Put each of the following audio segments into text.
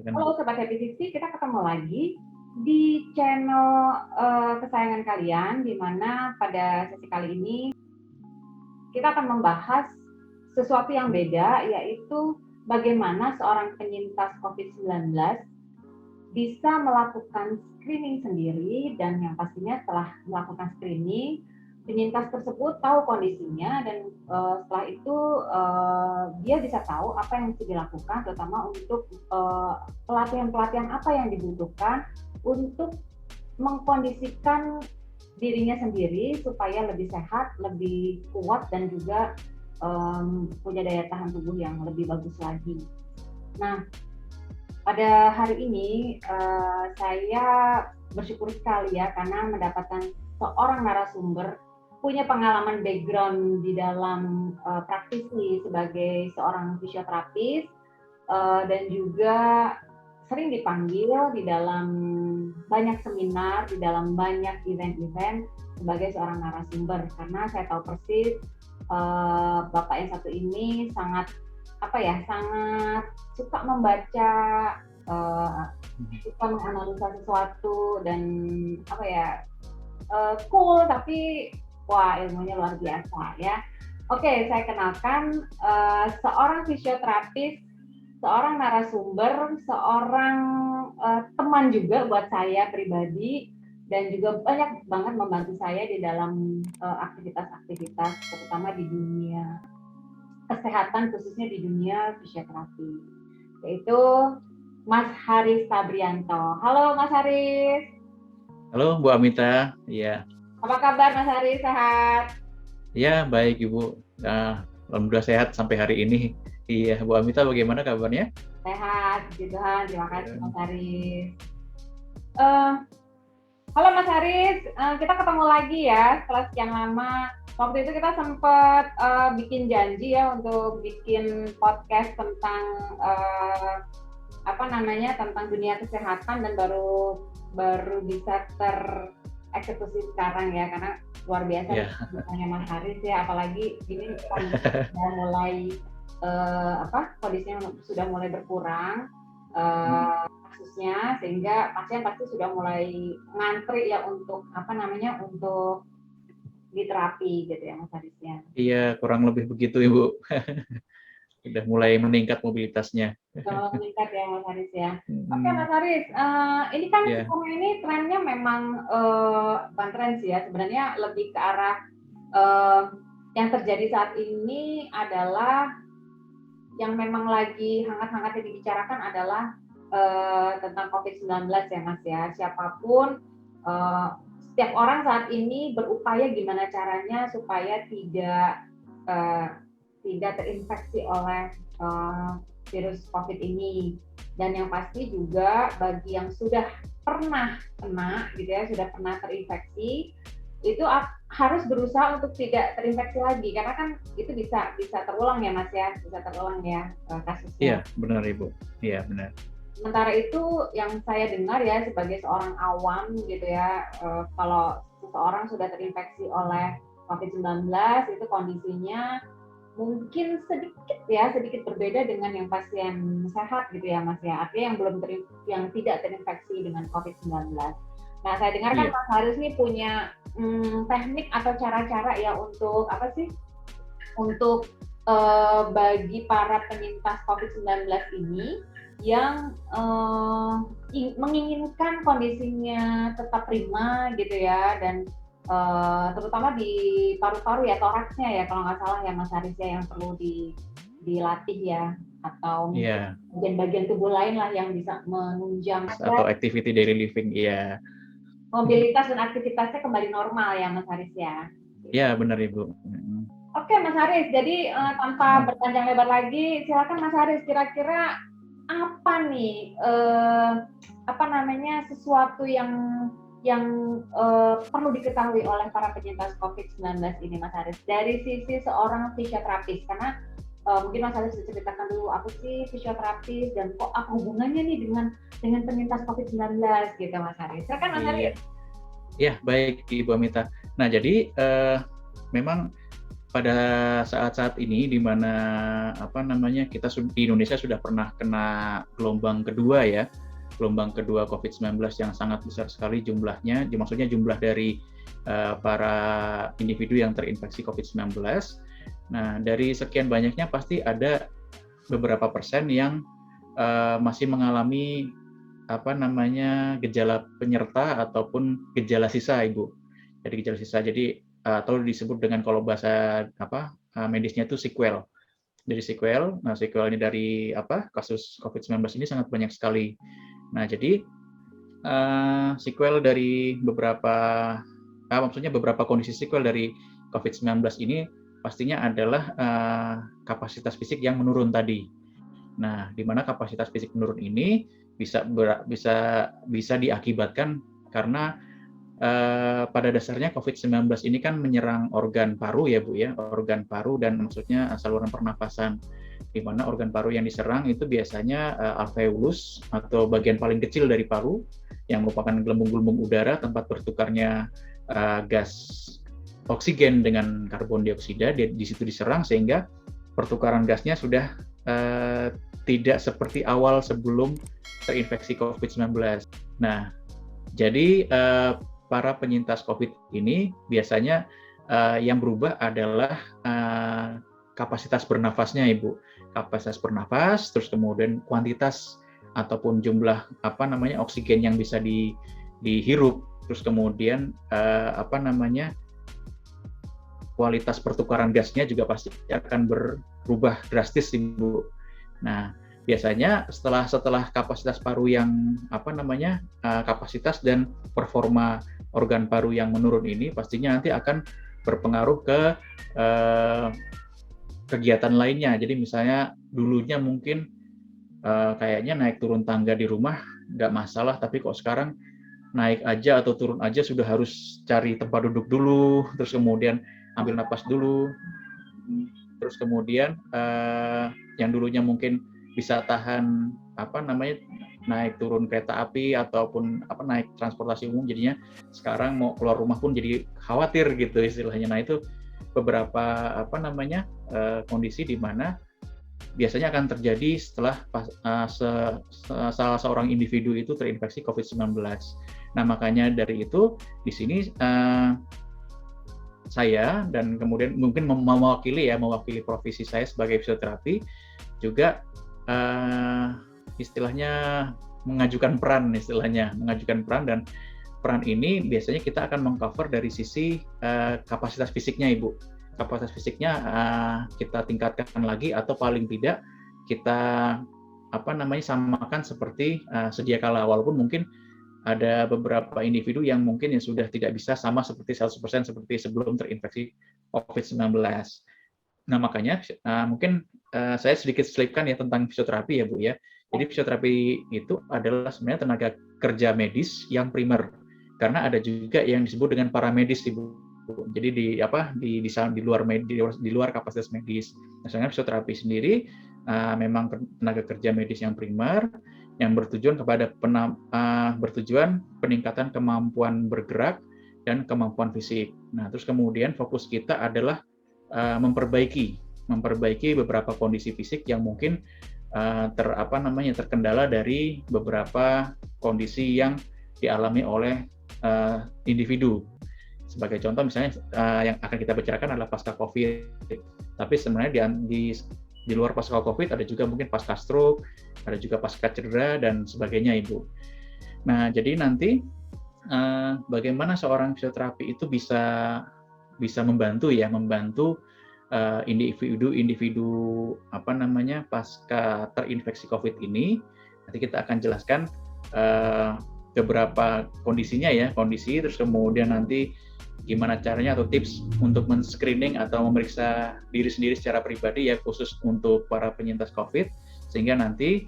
Halo Sobat Happy Sixty, kita ketemu lagi di channel kesayangan kalian, di mana pada sesi kali ini kita akan membahas sesuatu yang beda, yaitu bagaimana seorang penyintas COVID-19 bisa melakukan screening sendiri, dan yang pastinya setelah melakukan screening, penyintas tersebut tahu kondisinya, dan setelah itu dia bisa tahu apa yang mesti dilakukan, terutama untuk pelatihan-pelatihan apa yang dibutuhkan untuk mengkondisikan dirinya sendiri supaya lebih sehat, lebih kuat, dan juga punya daya tahan tubuh yang lebih bagus lagi. Nah, pada hari ini saya bersyukur sekali ya karena mendapatkan seorang narasumber punya pengalaman background di dalam praktisi sebagai seorang fisioterapis dan juga sering dipanggil di dalam banyak seminar, di dalam banyak event-event sebagai seorang narasumber, karena saya tahu persis Bapak yang satu ini sangat sangat suka membaca, suka menganalisa sesuatu, dan cool, tapi wah, ilmunya luar biasa ya. Oke, saya kenalkan seorang fisioterapis, seorang narasumber, seorang teman juga buat saya pribadi, dan juga banyak banget membantu saya di dalam aktivitas-aktivitas, terutama di dunia kesehatan, khususnya di dunia fisioterapi, yaitu Mas Haris Tabrianto. Halo Mas Haris. Halo Bu Amita, iya. Apa kabar Mas Haris, sehat? Ya, baik Ibu. Alhamdulillah sehat sampai hari ini. Iya, Bu Amita bagaimana kabarnya? Sehat, puji Tuhan. Terima kasih Mas Haris. Halo Mas Haris, kita ketemu lagi ya setelah sekian lama. Waktu itu kita sempat bikin janji ya untuk bikin podcast tentang tentang dunia kesehatan, dan baru bisa tereksekusi sekarang ya, karena luar biasa misalnya Mas Haris ya, apalagi ini sudah mulai kondisinya sudah mulai berkurang kasusnya, sehingga pasien pasti sudah mulai ngantri ya untuk untuk diterapi gitu ya Mas Haris ya. Iya, kurang lebih begitu Ibu. Sudah mulai meningkat mobilitasnya. Sudah meningkat ya Mas Haris ya. Oke Mas Haris, ini kan selama ini trennya memang bukan tren sih ya, sebenarnya lebih ke arah yang terjadi saat ini adalah yang memang lagi hangat-hangatnya dibicarakan adalah tentang COVID-19 ya Mas ya. Siapapun, setiap orang saat ini berupaya gimana caranya supaya tidak terinfeksi oleh virus COVID ini. Dan yang pasti juga bagi yang sudah pernah kena gitu ya, sudah pernah terinfeksi, itu harus berusaha untuk tidak terinfeksi lagi, karena kan itu bisa terulang ya Mas ya, bisa terulang ya kasusnya. Iya, benar Ibu. Iya, benar. Sementara itu yang saya dengar ya sebagai seorang awam gitu ya, kalau seseorang sudah terinfeksi oleh COVID-19 itu kondisinya mungkin sedikit berbeda dengan yang pasien sehat gitu ya Mas ya, artinya yang tidak terinfeksi dengan COVID-19. Nah, saya dengar kan Mas Haris ini punya teknik atau cara-cara ya untuk untuk bagi para penyintas COVID-19 ini yang menginginkan kondisinya tetap prima gitu ya, dan terutama di paru-paru ya, toraksnya ya kalau nggak salah ya Mas Haris ya, yang perlu dilatih ya, atau bagian-bagian tubuh lain lah yang bisa menunjang atau activity daily living, mobilitas dan aktivitasnya kembali normal ya Mas Haris ya. Iya, benar Ibu. Oke, Mas Haris. Jadi tanpa berpanjang lebar lagi, silakan Mas Haris. Kira-kira apa nih apa namanya sesuatu yang perlu diketahui oleh para penyintas COVID-19 ini, Mas Haris, dari sisi seorang fisioterapis? Karena mungkin Mas Haris bisa ceritakan dulu apa sih fisioterapis dan kok apa hubungannya nih dengan penyintas COVID-19 gitu, Mas Haris. Silakan Mas Iya, Haris. ya baik Ibu Amita. Nah jadi memang pada saat-saat ini di mana apa namanya kita di Indonesia sudah pernah kena gelombang kedua ya, gelombang kedua COVID-19 yang sangat besar sekali jumlahnya, maksudnya jumlah dari para individu yang terinfeksi COVID-19. Nah, dari sekian banyaknya pasti ada beberapa persen yang masih mengalami apa namanya gejala penyerta ataupun gejala sisa, Ibu. Jadi gejala sisa. Jadi atau disebut dengan kalau bahasa apa medisnya itu sequel. Jadi sequel. Nah, sequel ini dari apa kasus COVID-19 ini sangat banyak sekali. Nah, jadi sequel dari beberapa maksudnya beberapa kondisi sequel dari COVID-19 ini pastinya adalah kapasitas fisik yang menurun tadi. Nah, di mana kapasitas fisik menurun ini bisa diakibatkan karena pada dasarnya COVID-19 ini kan menyerang organ paru ya Bu ya, organ paru dan maksudnya saluran pernapasan, di mana organ paru yang diserang itu biasanya alveolus atau bagian paling kecil dari paru yang merupakan gelembung-gelembung udara tempat bertukarnya gas oksigen dengan karbon dioksida di situ diserang sehingga pertukaran gasnya sudah tidak seperti awal sebelum terinfeksi COVID-19. Nah, jadi para penyintas COVID ini biasanya yang berubah adalah kapasitas bernafasnya, Ibu. Kapasitas bernafas, terus kemudian kuantitas ataupun jumlah apa namanya oksigen yang bisa dihirup, terus kemudian apa namanya kualitas pertukaran gasnya juga pasti akan berubah drastis, Ibu. Nah, biasanya setelah kapasitas paru yang apa namanya kapasitas dan performa organ paru yang menurun ini pastinya nanti akan berpengaruh ke kegiatan lainnya. Jadi misalnya dulunya mungkin kayaknya naik turun tangga di rumah nggak masalah, tapi kok sekarang naik aja atau turun aja sudah harus cari tempat duduk dulu, terus kemudian ambil napas dulu, terus kemudian yang dulunya mungkin bisa tahan apa namanya naik turun kereta api ataupun apa naik transportasi umum, jadinya sekarang mau keluar rumah pun jadi khawatir gitu istilahnya. Nah itu beberapa apa namanya kondisi di mana biasanya akan terjadi setelah salah seorang individu itu terinfeksi COVID-19. Nah makanya dari itu di sini saya dan kemudian mungkin mewakili profesi saya sebagai fisioterapi juga istilahnya mengajukan peran dan peran ini biasanya kita akan mengcover dari sisi kapasitas fisiknya, Ibu. Kapasitas fisiknya kita tingkatkan lagi atau paling tidak kita apa namanya samakan seperti sedia kala, walaupun mungkin ada beberapa individu yang mungkin yang sudah tidak bisa sama seperti 100% seperti sebelum terinfeksi COVID-19. Nah, makanya mungkin saya sedikit selipkan ya tentang fisioterapi ya, Bu ya. Jadi fisioterapi itu adalah sebenarnya tenaga kerja medis yang primer. Karena ada juga yang disebut dengan paramedis, Ibu. Jadi di luar kapasitas medis. Misalnya fisioterapi sendiri memang tenaga kerja medis yang primer yang bertujuan peningkatan kemampuan bergerak dan kemampuan fisik. Nah, terus kemudian fokus kita adalah memperbaiki beberapa kondisi fisik yang mungkin terkendala dari beberapa kondisi yang dialami oleh individu. Sebagai contoh misalnya yang akan kita bicarakan adalah pasca COVID. Tapi sebenarnya di luar pasca COVID ada juga mungkin pasca stroke, ada juga pasca cedera dan sebagainya, Ibu. Nah, jadi nanti bagaimana seorang fisioterapi itu bisa membantu individu apa namanya pasca terinfeksi COVID ini. Nanti kita akan jelaskan beberapa kondisinya ya, kondisi, terus kemudian nanti gimana caranya atau tips untuk men-screening atau memeriksa diri sendiri secara pribadi ya, khusus untuk para penyintas COVID, sehingga nanti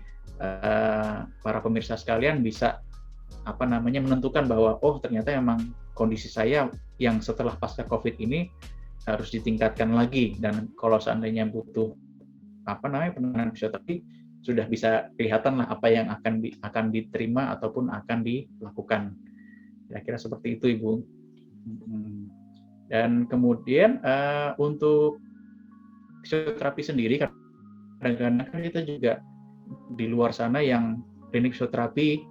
para pemirsa sekalian bisa menentukan bahwa oh ternyata memang kondisi saya yang setelah pasca COVID ini harus ditingkatkan lagi, dan kalau seandainya butuh penanganan fisioterapi, sudah bisa kelihatan lah apa yang akan diterima ataupun akan dilakukan. Kira-kira seperti itu, Ibu. Dan kemudian untuk fisioterapi sendiri, kadang-kadang kan kita juga di luar sana yang klinik fisioterapi,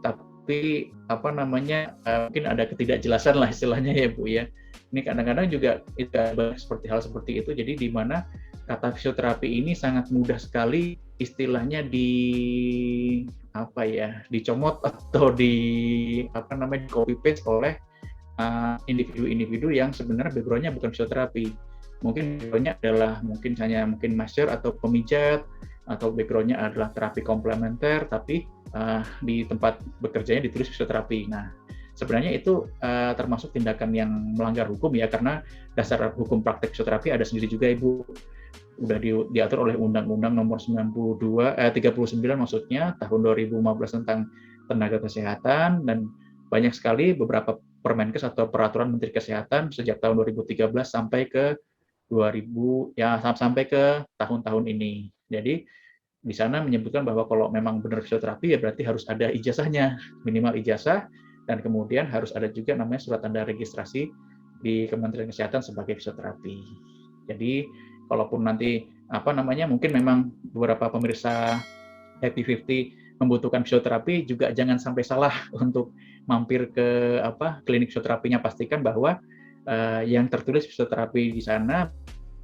tapi mungkin ada ketidakjelasan lah istilahnya ya Bu ya. Ini kadang-kadang juga seperti hal seperti itu, jadi di mana kata fisioterapi ini sangat mudah sekali istilahnya dicomot atau copy paste oleh individu-individu yang sebenarnya background-nya bukan fisioterapi. Mungkin background-nya adalah mungkin master atau pemijat, atau background-nya adalah terapi komplementer, tapi di tempat bekerjanya ditulis fisioterapi. Nah, sebenarnya itu termasuk tindakan yang melanggar hukum ya, karena dasar hukum praktek fisioterapi ada sendiri juga, Ibu. Udah diatur oleh Undang-Undang Nomor 39 maksudnya tahun 2015 tentang tenaga kesehatan, dan banyak sekali beberapa Permenkes atau peraturan Menteri Kesehatan sejak tahun 2013 sampai ke sampai ke tahun-tahun ini. Jadi di sana menyebutkan bahwa kalau memang benar fisioterapi ya berarti harus ada ijazahnya, minimal ijazah, dan kemudian harus ada juga namanya surat tanda registrasi di Kementerian Kesehatan sebagai fisioterapi. Jadi kalaupun nanti mungkin memang beberapa pemirsa Happy 50 membutuhkan fisioterapi, juga jangan sampai salah untuk mampir ke klinik fisioterapinya. Pastikan bahwa yang tertulis fisioterapi di sana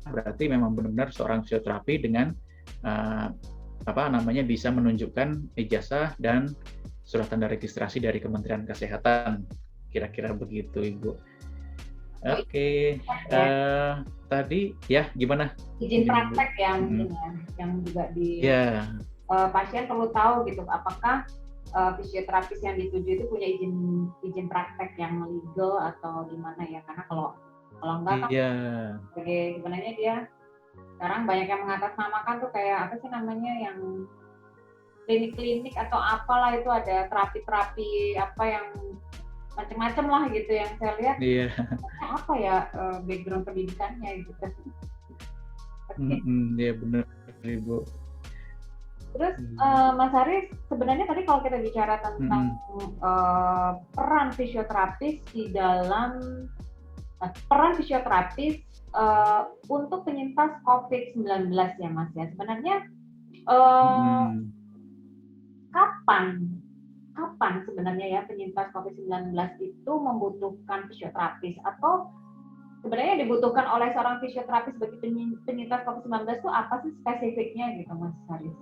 berarti memang benar-benar seorang fisioterapi dengan bisa menunjukkan ijazah dan surat tanda registrasi dari Kementerian Kesehatan. Kira-kira begitu, Ibu. Oke. Tadi ya gimana? Izin praktek yang juga pasien perlu tahu gitu, apakah fisioterapis yang dituju itu punya izin praktek yang legal atau gimana ya, karena kalau enggak kan sebenarnya dia sekarang banyak yang mengatasnamakan tuh kayak apa sih namanya, yang klinik-klinik atau apalah, itu ada terapi-terapi apa yang macam-macam lah gitu, yang saya lihat apa ya background pendidikannya gitu. Iya benar, Ibu. Terus Mas Haris, sebenarnya tadi kalau kita bicara tentang peran fisioterapis di dalam untuk penyintas COVID-19 ya Mas ya, sebenarnya kapan sebenarnya ya penyintas COVID-19 itu membutuhkan fisioterapis, atau sebenarnya yang dibutuhkan oleh seorang fisioterapis bagi penyintas COVID-19 itu apa sih spesifiknya gitu Mas Haris?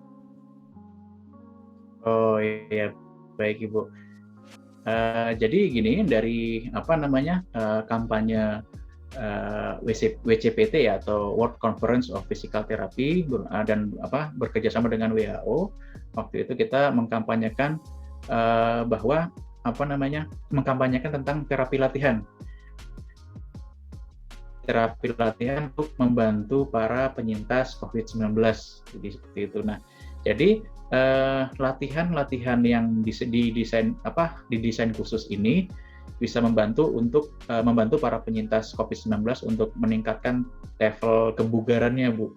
Oh iya, baik Ibu. Jadi gini, dari kampanye WCPT ya, atau World Conference of Physical Therapy, dan bekerjasama dengan WHO, waktu itu kita mengkampanyekan bahwa mengkampanyekan tentang terapi latihan untuk membantu para penyintas COVID-19. Jadi seperti itu. Nah, jadi latihan yang didesain khusus ini bisa membantu para penyintas COVID-19 untuk meningkatkan level kebugarannya, Bu.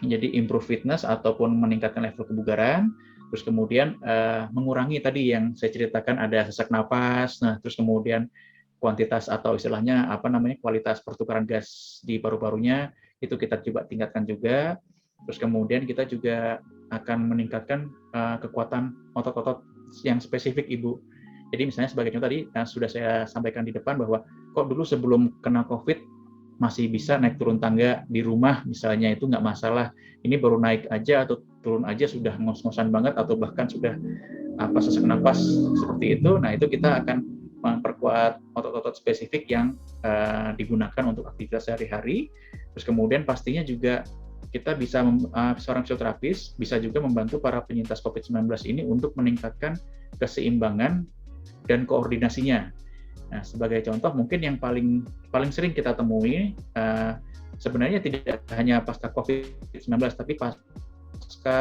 Jadi improve fitness ataupun meningkatkan level kebugaran, terus kemudian mengurangi tadi yang saya ceritakan, ada sesak napas. Nah, terus kemudian kuantitas atau istilahnya kualitas pertukaran gas di paru-parunya itu kita coba tingkatkan juga. Terus kemudian kita juga akan meningkatkan kekuatan otot-otot yang spesifik, Ibu. Jadi misalnya sebagai contoh tadi sudah saya sampaikan di depan bahwa kok dulu sebelum kena COVID masih bisa naik turun tangga di rumah misalnya, itu nggak masalah. Ini baru naik aja atau turun aja sudah ngos-ngosan banget, atau bahkan sudah sesak napas seperti itu. Nah, itu kita akan memperkuat otot-otot spesifik yang digunakan untuk aktivitas sehari-hari. Terus kemudian pastinya juga kita bisa seorang fisioterapis bisa juga membantu para penyintas COVID-19 ini untuk meningkatkan keseimbangan dan koordinasinya. Nah, sebagai contoh mungkin yang paling sering kita temui sebenarnya tidak hanya pasca COVID-19 tapi pasca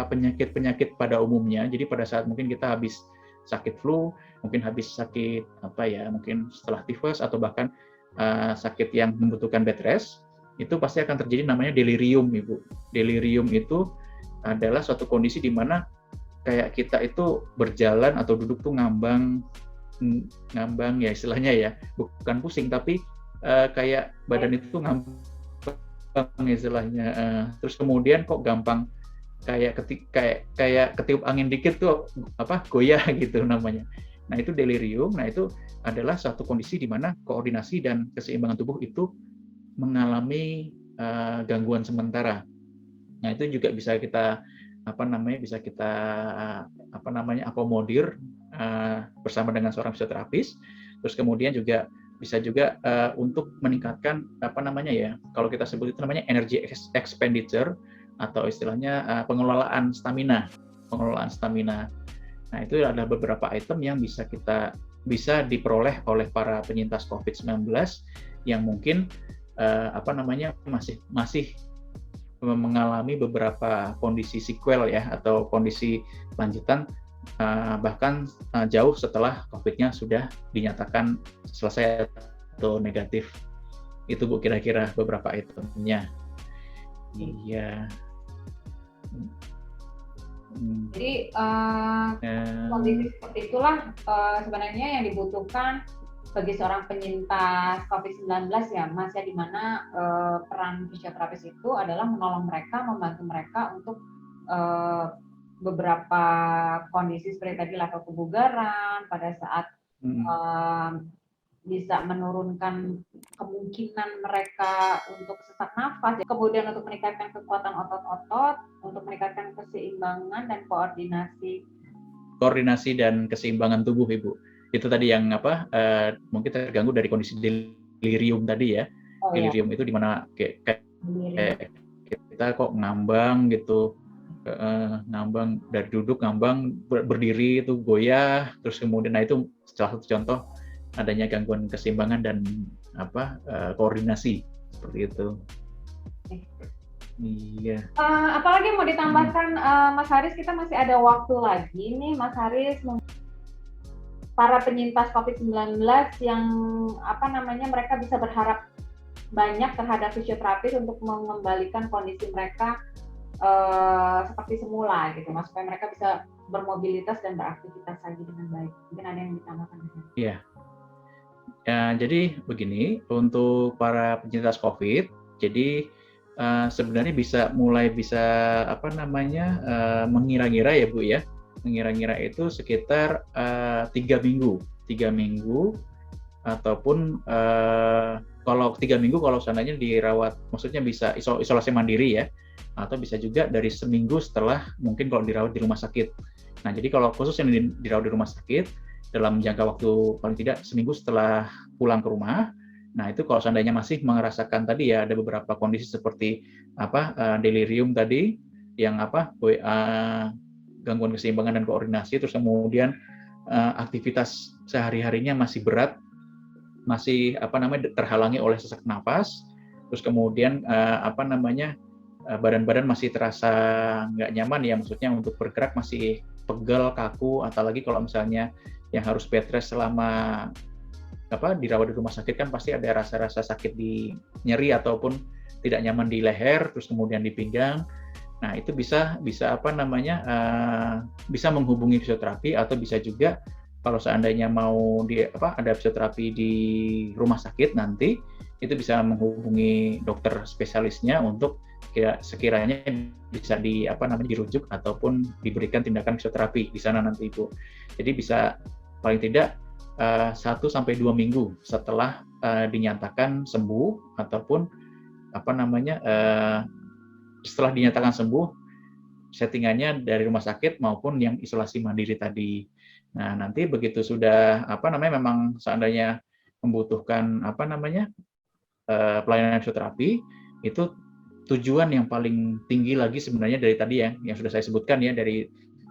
penyakit-penyakit pada umumnya. Jadi pada saat mungkin kita habis sakit flu, mungkin habis sakit mungkin setelah tifus atau bahkan sakit yang membutuhkan bed rest, itu pasti akan terjadi namanya delirium, Ibu. Delirium itu adalah suatu kondisi di mana kayak kita itu berjalan atau duduk tuh ngambang ya istilahnya ya, bukan pusing tapi kayak badan itu tuh ngambang istilahnya. Terus kemudian kok gampang kayak ketiup angin dikit tuh goyah gitu namanya. Nah, itu delirium. Nah, itu adalah suatu kondisi di mana koordinasi dan keseimbangan tubuh itu mengalami gangguan sementara. Nah, itu juga bisa kita akomodir bersama dengan seorang fisioterapis. Terus kemudian juga bisa juga untuk meningkatkan kalau kita sebut itu namanya energy expenditure atau istilahnya pengelolaan stamina. Nah, itu adalah beberapa item yang bisa diperoleh oleh para penyintas COVID-19 yang mungkin masih mengalami beberapa kondisi sequel ya atau kondisi lanjutan bahkan jauh setelah COVID-nya sudah dinyatakan selesai atau negatif. Itu Bu kira-kira beberapa itemnya. Iya. Jadi kondisi seperti itulah sebenarnya yang dibutuhkan bagi seorang penyintas COVID-19 ya Mas, ya, di mana peran fisioterapis itu adalah menolong mereka, membantu mereka untuk beberapa kondisi seperti tadi level kebugaran pada saat bisa menurunkan kemungkinan mereka untuk sesak nafas, kemudian untuk meningkatkan kekuatan otot-otot, untuk meningkatkan keseimbangan dan koordinasi dan keseimbangan tubuh, Ibu. Itu tadi yang mungkin terganggu dari kondisi delirium tadi ya. Delirium itu di mana kayak kita kok ngambang gitu, ngambang dari duduk, ngambang berdiri itu goyah, terus kemudian itu salah satu contoh adanya gangguan keseimbangan dan koordinasi seperti itu. Iya. Apalagi mau ditambahkan Mas Haris, kita masih ada waktu lagi nih Mas Haris, para penyintas COVID-19 yang mereka bisa berharap banyak terhadap fisioterapis untuk mengembalikan kondisi mereka seperti semula gitu Mas, supaya mereka bisa bermobilitas dan beraktivitas lagi dengan baik. Mungkin ada yang ditambahkan di sini. Iya. Ya, jadi begini, untuk para penyintas COVID, jadi sebenarnya mulai bisa mengira-ngira ya Bu ya, mengira-ngira itu sekitar 3 minggu ataupun kalau 3 minggu kalau seandainya dirawat, maksudnya bisa isolasi mandiri ya, atau bisa juga dari seminggu setelah mungkin kalau dirawat di rumah sakit. Nah, jadi kalau khusus yang dirawat di rumah sakit dalam jangka waktu paling tidak seminggu setelah pulang ke rumah. Nah, itu kalau seandainya masih merasakan tadi ya ada beberapa kondisi seperti delirium tadi yang gangguan keseimbangan dan koordinasi, terus kemudian aktivitas sehari-harinya masih berat, masih terhalangi oleh sesak nafas, terus kemudian badan-badan masih terasa nggak nyaman ya, maksudnya untuk bergerak masih pegel, kaku, atau lagi kalau misalnya yang harus bed rest selama dirawat di rumah sakit kan pasti ada rasa-rasa sakit di nyeri ataupun tidak nyaman di leher, terus kemudian di pinggang. Nah, itu bisa bisa menghubungi fisioterapi, atau bisa juga kalau seandainya mau ada fisioterapi di rumah sakit nanti, itu bisa menghubungi dokter spesialisnya untuk sekiranya bisa dirujuk ataupun diberikan tindakan fisioterapi di sana nanti Ibu. Jadi bisa paling tidak 1-2 minggu setelah dinyatakan sembuh ataupun setelah dinyatakan sembuh, settingannya dari rumah sakit maupun yang isolasi mandiri tadi. Nah, nanti begitu sudah memang seandainya membutuhkan pelayanan fisioterapi, itu tujuan yang paling tinggi lagi sebenarnya dari tadi ya, yang sudah saya sebutkan ya, dari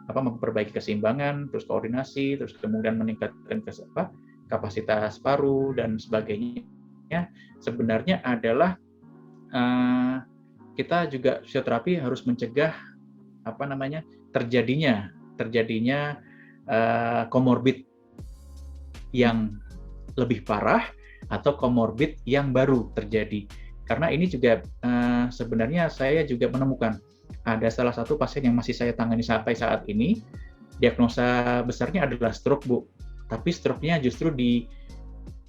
memperbaiki keseimbangan, terus koordinasi, terus kemudian meningkatkan kapasitas paru dan sebagainya. Sebenarnya adalah kita juga fisioterapi harus mencegah terjadinya komorbid yang lebih parah atau komorbid yang baru terjadi. Karena ini juga sebenarnya saya juga menemukan ada salah satu pasien yang masih saya tangani sampai saat ini, diagnosa besarnya adalah stroke, Bu. Tapi stroke-nya justru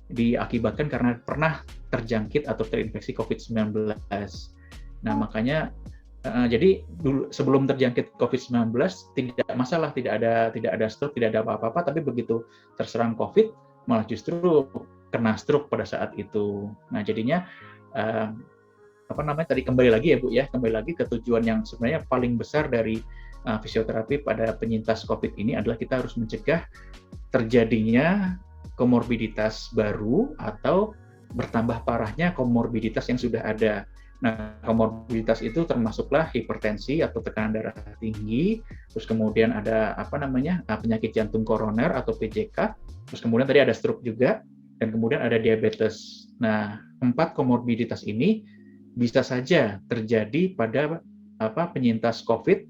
diakibatkan karena pernah terjangkit atau terinfeksi COVID-19. Nah, makanya jadi dulu sebelum terjangkit COVID-19 tidak masalah, tidak ada stroke, tidak ada apa-apa, tapi begitu terserang COVID malah justru kena stroke pada saat itu. Nah, jadinya tadi kembali lagi ya Bu ya, kembali lagi ke tujuan yang sebenarnya paling besar dari fisioterapi pada penyintas COVID ini adalah kita harus mencegah terjadinya komorbiditas baru atau bertambah parahnya komorbiditas yang sudah ada. Nah, komorbiditas itu termasuklah hipertensi atau tekanan darah tinggi, terus kemudian ada penyakit jantung koroner atau PJK, terus kemudian tadi ada stroke juga, dan kemudian ada diabetes. Nah, 4 komorbiditas ini bisa saja terjadi pada penyintas COVID,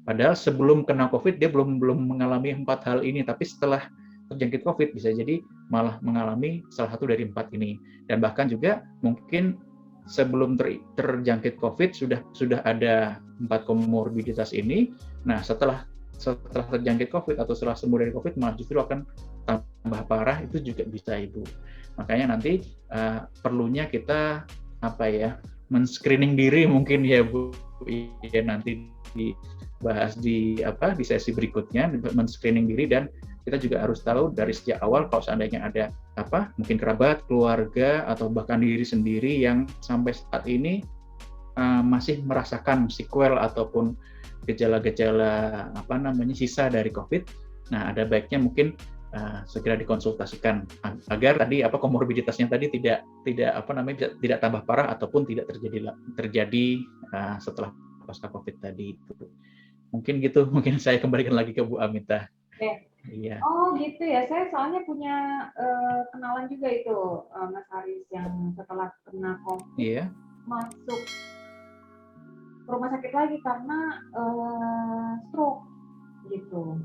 padahal sebelum kena COVID dia belum mengalami 4 hal ini, tapi setelah terjangkit COVID bisa jadi malah mengalami salah satu dari 4 ini. Dan bahkan juga mungkin sebelum terjangkit COVID sudah ada 4 komorbiditas ini. Nah, setelah terjangkit COVID atau setelah sembuh dari COVID malah justru akan tambah parah, itu juga bisa Ibu. Makanya nanti perlunya kita men-screening diri mungkin ya Bu, ya nanti dibahas di sesi berikutnya, men-screening diri, dan kita juga harus tahu dari sejak awal kalau seandainya ada mungkin kerabat, keluarga, atau bahkan diri sendiri yang sampai saat ini masih merasakan sequel ataupun gejala-gejala sisa dari COVID. Nah, ada baiknya mungkin segera dikonsultasikan agar tadi komorbiditasnya tadi tidak tambah parah ataupun tidak terjadi setelah pasca COVID tadi itu. Mungkin gitu, mungkin saya kembalikan lagi ke Bu Amita. Iya. Oh gitu ya, saya soalnya punya kenalan juga itu Mas Haris yang setelah kena COVID masuk rumah sakit lagi karena stroke gitu.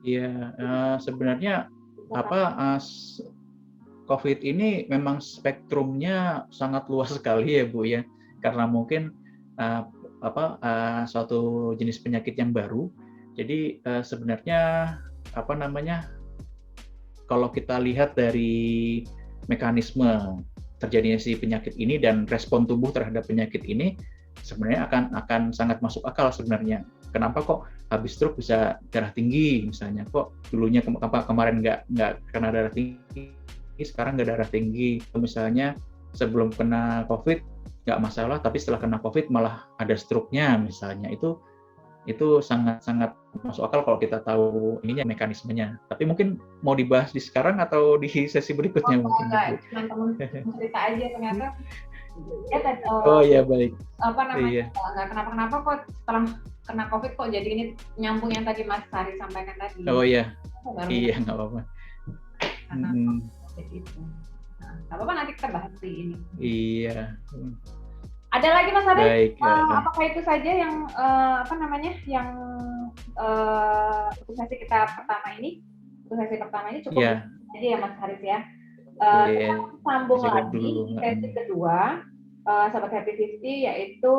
Iya, sebenarnya COVID ini memang spektrumnya sangat luas sekali ya Bu ya, karena mungkin suatu jenis penyakit yang baru. Jadi sebenarnya kalau kita lihat dari mekanisme terjadinya si penyakit ini dan respon tubuh terhadap penyakit ini, sebenarnya akan sangat masuk akal sebenarnya. Kenapa kok habis stroke bisa darah tinggi misalnya, kok dulunya kemarin nggak kena darah tinggi, sekarang nggak darah tinggi. Misalnya sebelum kena COVID nggak masalah, tapi setelah kena COVID malah ada stroke-nya misalnya, itu sangat masuk akal kalau kita tahu ininya, mekanismenya. Tapi mungkin mau dibahas di sekarang atau di sesi berikutnya mungkin. Teman-teman cerita aja ternyata. Oh iya baik. Nggak kenapa-kenapa kok setelah kena COVID kok jadi ini nyambung yang tadi Mas Haris sampaikan tadi. Oh iya. Iya nggak apa-apa. Gitu. Nah, nggak apa-apa, nanti kita bahas di ini. Iya. Ada lagi Mas Haris? Baik. Apakah itu saja yang yang untuk sesi kita pertama ini? Untuk sesi pertama ini cukup jadi ya Mas Haris ya. Kita sambung lagi sesi kedua, Sobat Happy 50, yaitu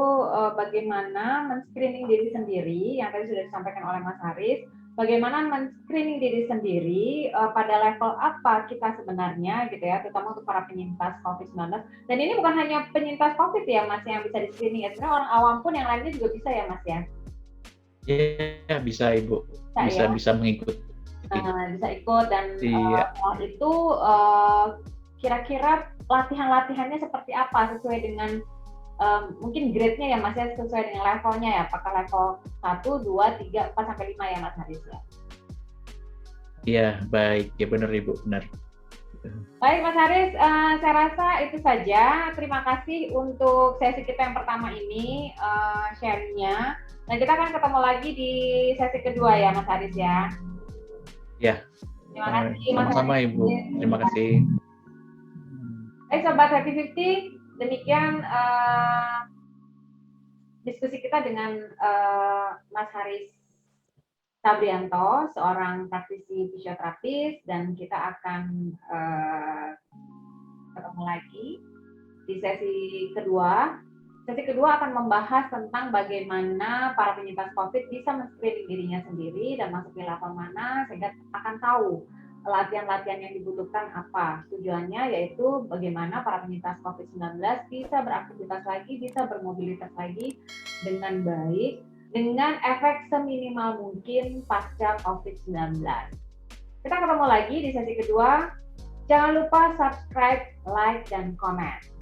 bagaimana men-screening diri sendiri yang tadi sudah disampaikan oleh Mas Haris. Bagaimana men-screening diri sendiri, pada level apa kita sebenarnya gitu ya, terutama untuk para penyintas COVID-19. Dan ini bukan hanya penyintas COVID ya Mas yang bisa di-screening ya, sebenarnya orang awam pun yang lainnya juga bisa ya Mas ya? Iya, bisa Ibu. Bisa mengikuti. Bisa ikut, dan itu kira-kira latihan-latihannya seperti apa sesuai dengan mungkin grade-nya ya Mas ya, sesuai dengan levelnya ya, apakah level 1, 2, 3, 4, sampai 5 ya Mas Haris ya? Iya, baik. Ya benar Ibu, benar. Baik Mas Haris, saya rasa itu saja. Terima kasih untuk sesi kita yang pertama ini, sharingnya. Dan kita akan ketemu lagi di sesi kedua ya Mas Haris ya. Ya, Terima kasih Mas sama-sama Haris. Ibu. Terima kasih. Baik Sobat Happy 50, demikian diskusi kita dengan Mas Haris Sabrianto, seorang praktisi fisioterapis, dan kita akan ketemu lagi di sesi kedua. Sesi kedua akan membahas tentang bagaimana para penyintas COVID bisa men-screening dirinya sendiri dan masuk di level mana sehingga akan tahu latihan-latihan yang dibutuhkan apa. Tujuannya yaitu bagaimana para penyintas COVID-19 bisa beraktivitas lagi, bisa bermobilitas lagi dengan baik, dengan efek seminimal mungkin pasca COVID-19. Kita ketemu lagi di sesi kedua. Jangan lupa subscribe, like, dan komen.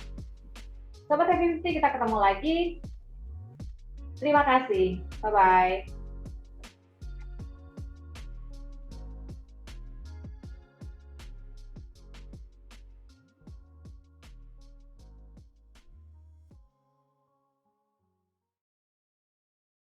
Sobat Happy 50, kita ketemu lagi. Terima kasih. Bye-bye.